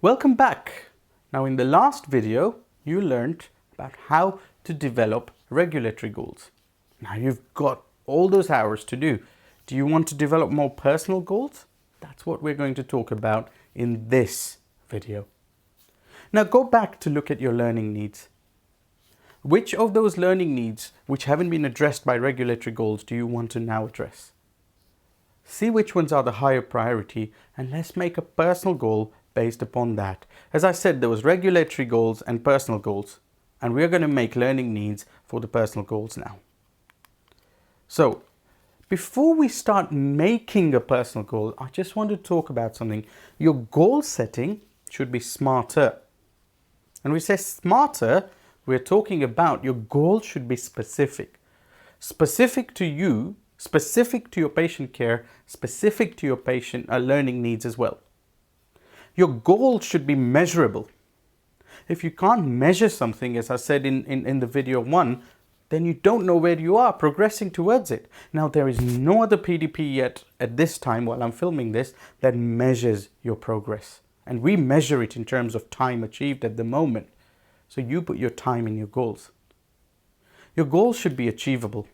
Welcome back. Now in the last video, you learned about how to develop regulatory goals. Now you've got all those hours to do. Do you want to develop more personal goals? That's what we're going to talk about in this video. Now go back to look at your learning needs. Which of those learning needs which haven't been addressed by regulatory goals do you want to now address? See which ones are the higher priority and let's make a personal goal based upon that. As I said, there was regulatory goals and personal goals, and we're going to make learning needs for the personal goals now. So before we start making a personal goal, I just want to talk about something. Your goal setting should be smarter. And we say smarter, we're talking about your goal should be specific. Specific to you, specific to your patient care, specific to your patient learning needs as well. Your goal should be measurable. If you can't measure something, as I said in the video 1, then you don't know where you are progressing towards it. Now, there is no other PDP yet at this time while I'm filming this that measures your progress. And we measure it in terms of time achieved at the moment. So you put your time in your goals. Your goals should be achievable.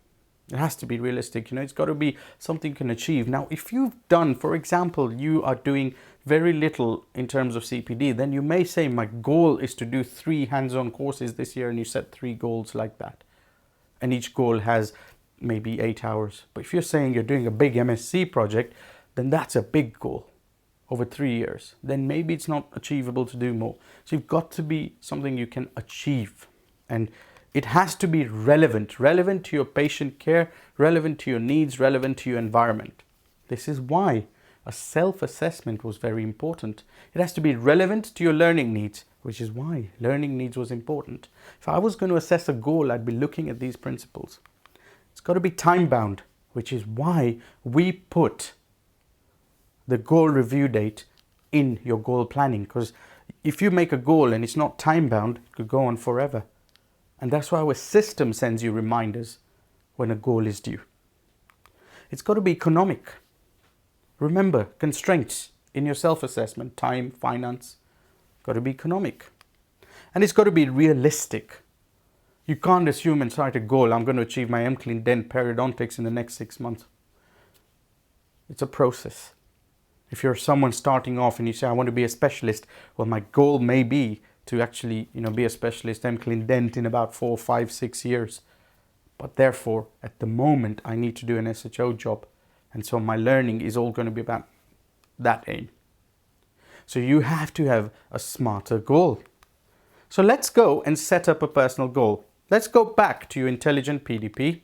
It has to be realistic, it's got to be something you can achieve. Now, if you've done, for example, you are doing very little in terms of CPD, then you may say my goal is to do 3 hands-on courses this year, and you set 3 goals like that. And each goal has maybe 8 hours. But if you're saying you're doing a big MSc project, then that's a big goal over 3 years. Then maybe it's not achievable to do more. So you've got to be something you can achieve. And it has to be relevant to your patient care, relevant to your needs, relevant to your environment. This is why a self-assessment was very important. It has to be relevant to your learning needs, which is why learning needs was important. If I was going to assess a goal, I'd be looking at these principles. It's got to be time-bound, which is why we put the goal review date in your goal planning. Because if you make a goal and it's not time-bound, it could go on forever. And that's why our system sends you reminders when a goal is due. It's got to be economic. Remember, constraints in your self-assessment, time, finance, got to be economic. And it's got to be realistic. You can't assume and cite a goal, I'm going to achieve my M-Clean Dent periodontics in the next 6 months. It's a process. If you're someone starting off and you say, I want to be a specialist, well, my goal may be to actually, be a specialist M-Clean Dent in about 4, 5, 6 years. But therefore, at the moment, I need to do an SHO job. And so my learning is all going to be about that aim. So you have to have a smarter goal. So let's go and set up a personal goal. Let's go back to your intelligent PDP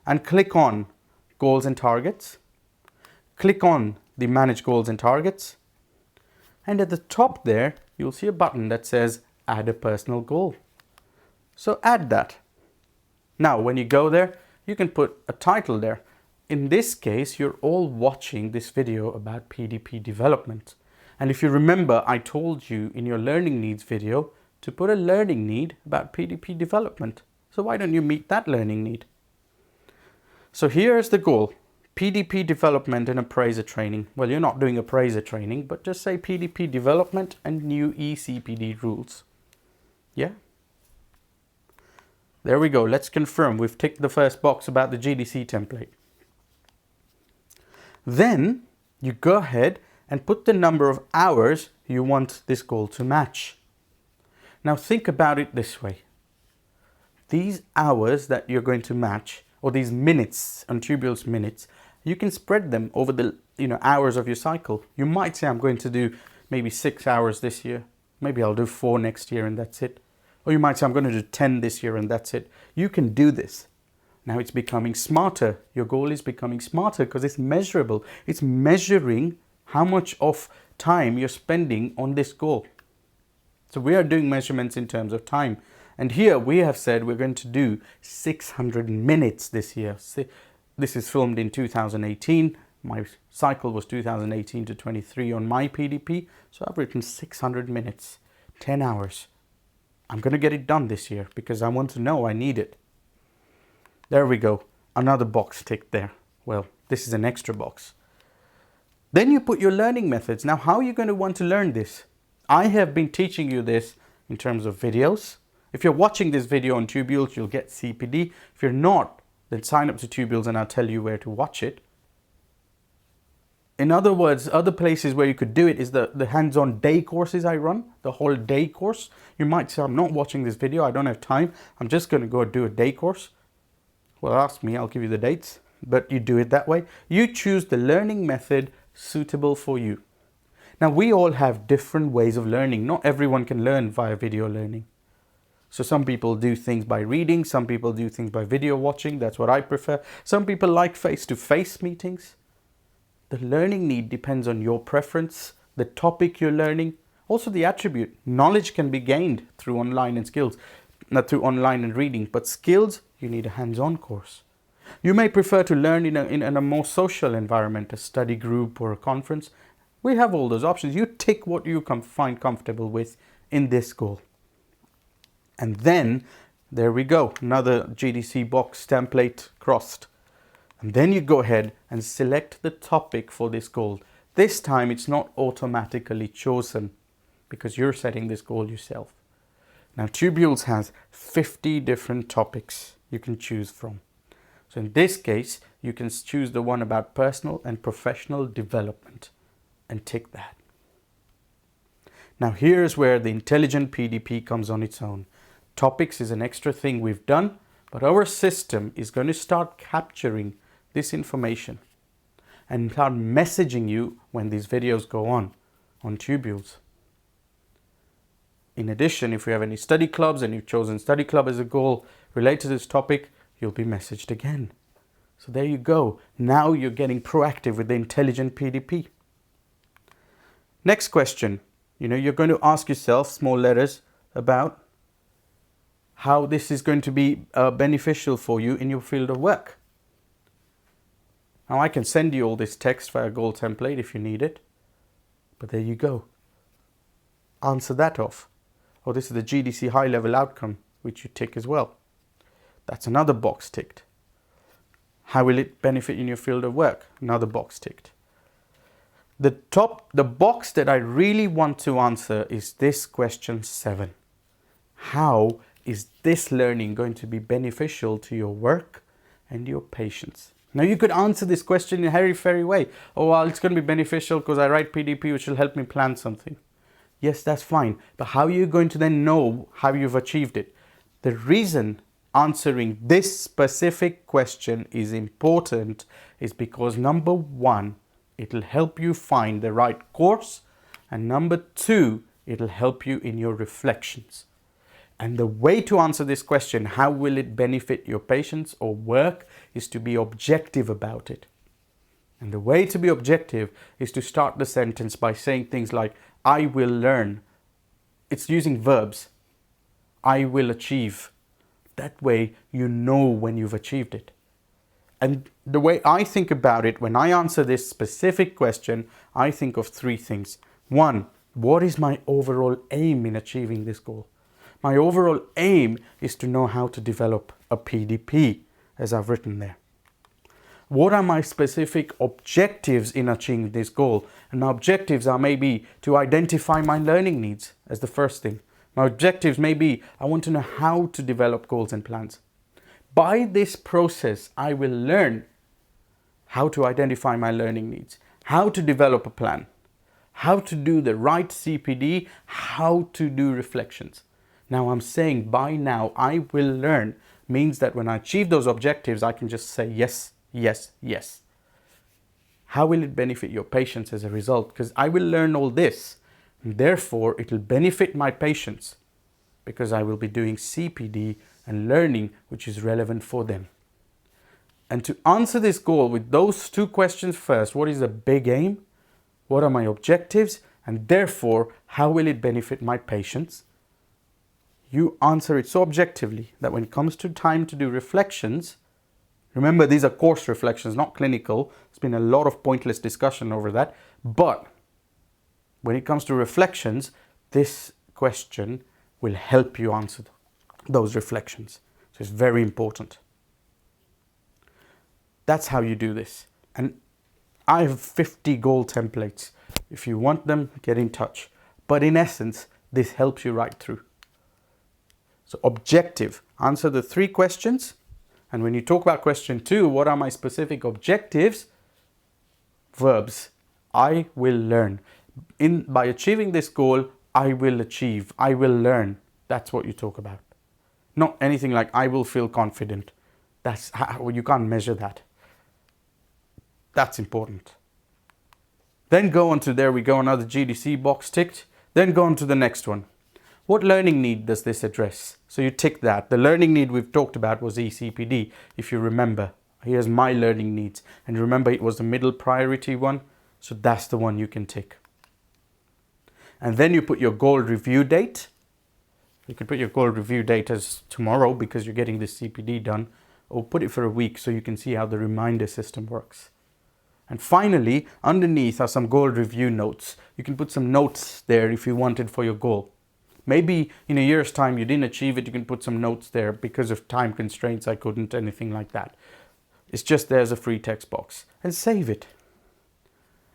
and click on Goals and Targets. Click on the Manage Goals and Targets. And at the top there, you'll see a button that says Add a Personal Goal. So add that. Now, when you go there, you can put a title there. In this case, you're all watching this video about PDP development. And if you remember, I told you in your learning needs video to put a learning need about PDP development. So why don't you meet that learning need? So here's the goal. PDP development and appraiser training. Well, you're not doing appraiser training, but just say PDP development and new ECPD rules. Yeah? There we go. Let's confirm. We've ticked the first box about the GDC template. Then you go ahead and put the number of hours you want this goal to match. Now think about it this way. These hours that you're going to match, or these minutes, Untitled minutes, you can spread them over the hours of your cycle. You might say, I'm going to do maybe 6 hours this year. Maybe I'll do 4 next year and that's it. Or you might say, I'm going to do 10 this year and that's it. You can do this. Now it's becoming smarter. Your goal is becoming smarter because it's measurable. It's measuring how much of time you're spending on this goal. So we are doing measurements in terms of time. And here we have said we're going to do 600 minutes this year. This is filmed in 2018. My cycle was 2018 to 23 on my PDP. So I've written 600 minutes, 10 hours. I'm going to get it done this year because I want to know I need it. There we go. Another box ticked there. Well, this is an extra box. Then you put your learning methods. Now, how are you going to want to learn this? I have been teaching you this in terms of videos. If you're watching this video on Tubules, you'll get CPD. If you're not, then sign up to Tubules and I'll tell you where to watch it. In other words, other places where you could do it is the hands-on day courses I run, the whole day course. You might say, I'm not watching this video, I don't have time, I'm just going to go do a day course. Well, ask me, I'll give you the dates, but you do it that way. You choose the learning method suitable for you. Now, we all have different ways of learning. Not everyone can learn via video learning. So some people do things by reading, some people do things by video watching, that's what I prefer. Some people like face-to-face meetings. The learning need depends on your preference, the topic you're learning, also the attribute. Knowledge can be gained through online and skills, not through online and reading, but skills, you need a hands-on course. You may prefer to learn in a more social environment, a study group or a conference. We have all those options. You tick what you find comfortable with in this goal. And then, there we go, another GDC box template crossed. And then you go ahead and select the topic for this goal. This time it's not automatically chosen because you're setting this goal yourself. Now Tubules has 50 different topics you can choose from. So in this case, you can choose the one about personal and professional development and tick that. Now here's where the intelligent PDP comes on its own. Topics is an extra thing we've done, but our system is going to start capturing this information and start messaging you when these videos go on Tubules. In addition, if you have any study clubs and you've chosen study club as a goal related to this topic, you'll be messaged again. So there you go. Now you're getting proactive with the intelligent PDP. Next question. You're going to ask yourself, small letters, about how this is going to be beneficial for you in your field of work. Now I can send you all this text via goal template if you need it, but there you go. Answer that off. Oh, this is the GDC high level outcome, which you tick as well. That's another box ticked. How will it benefit in your field of work? Another box ticked. The box that I really want to answer is this question 7. How is this learning going to be beneficial to your work and your patients? Now you could answer this question in a hairy-fairy way. Oh, well, it's going to be beneficial because I write PDP, which will help me plan something. Yes, that's fine. But how are you going to then know how you've achieved it? The reason answering this specific question is important is because number 1, it'll help you find the right course. And number 2, it'll help you in your reflections. And the way to answer this question, how will it benefit your patients or work, is to be objective about it. And the way to be objective is to start the sentence by saying things like, I will learn. It's using verbs. I will achieve. That way you know when you've achieved it. And the way I think about it, when I answer this specific question, I think of 3 things. 1, what is my overall aim in achieving this goal? My overall aim is to know how to develop a PDP, as I've written there. What are my specific objectives in achieving this goal? And my objectives are maybe to identify my learning needs as the first thing. My objectives may be, I want to know how to develop goals and plans. By this process, I will learn how to identify my learning needs, how to develop a plan, how to do the right CPD, how to do reflections. Now I'm saying by now I will learn means that when I achieve those objectives, I can just say yes, yes, yes. How will it benefit your patients as a result? Because I will learn all this, and therefore it will benefit my patients because I will be doing CPD and learning which is relevant for them. And to answer this goal with those 2 questions first, what is the big aim? What are my objectives? And therefore, how will it benefit my patients? You answer it so objectively that when it comes to time to do reflections, remember these are course reflections, not clinical. There's been a lot of pointless discussion over that. But when it comes to reflections, this question will help you answer those reflections. So it's very important. That's how you do this. And I have 50 goal templates. If you want them, get in touch. but in essence, this helps you right through. So objective, answer the 3 questions. And when you talk about question 2, what are my specific objectives? Verbs. I will learn. By achieving this goal, I will achieve. I will learn. That's what you talk about. Not anything like I will feel confident. That's how you can't measure that. That's important. Then go on to, there we go, another GDC box ticked. Then go on to the next one. What learning need does this address? So you tick that. The learning need we've talked about was ECPD, if you remember. Here's my learning needs. And remember, it was the middle priority one. So that's the one you can tick. And then you put your goal review date. You could put your goal review date as tomorrow because you're getting this CPD done. Or put it for a week so you can see how the reminder system works. And finally, underneath are some goal review notes. You can put some notes there if you wanted for your goal. Maybe in a year's time you didn't achieve it, you can put some notes there because of time constraints. I couldn't, anything like that. It's just there's a free text box. And save it.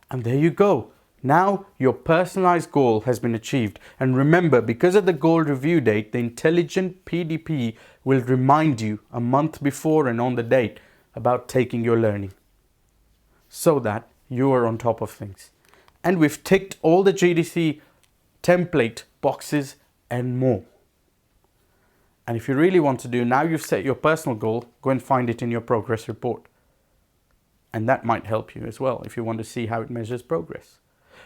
And there you go. Now your personalized goal has been achieved. And remember, because of the goal review date, the intelligent PDP will remind you a month before and on the date about taking your learning, so that you are on top of things. And we've ticked all the GDC template boxes and more. And if you really want to do, now you've set your personal goal, go and find it in your progress report. And that might help you as well if you want to see how it measures progress.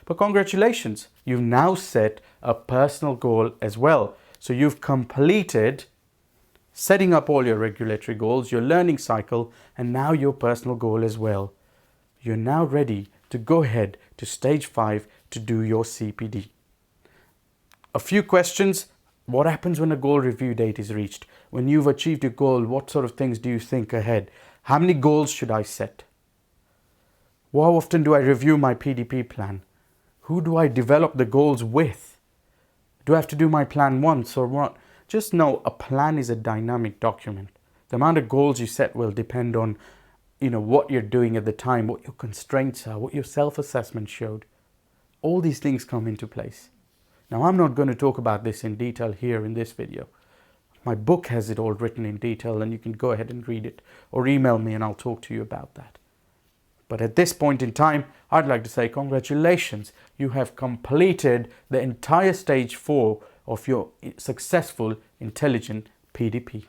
But congratulations, you've now set a personal goal as well. So you've completed setting up all your regulatory goals, your learning cycle, and now your personal goal as well. You're now ready to go ahead to stage 5 to do your CPD. A few questions. What happens when a goal review date is reached? When you've achieved your goal, what sort of things do you think ahead? How many goals should I set? How often do I review my PDP plan? Who do I develop the goals with? Do I have to do my plan once or what? Just know a plan is a dynamic document. The amount of goals you set will depend on, what you're doing at the time, what your constraints are, what your self-assessment showed. All these things come into place. Now, I'm not going to talk about this in detail here in this video. My book has it all written in detail and you can go ahead and read it or email me and I'll talk to you about that. But at this point in time, I'd like to say congratulations. You have completed the entire stage 4 of your successful intelligent PDP.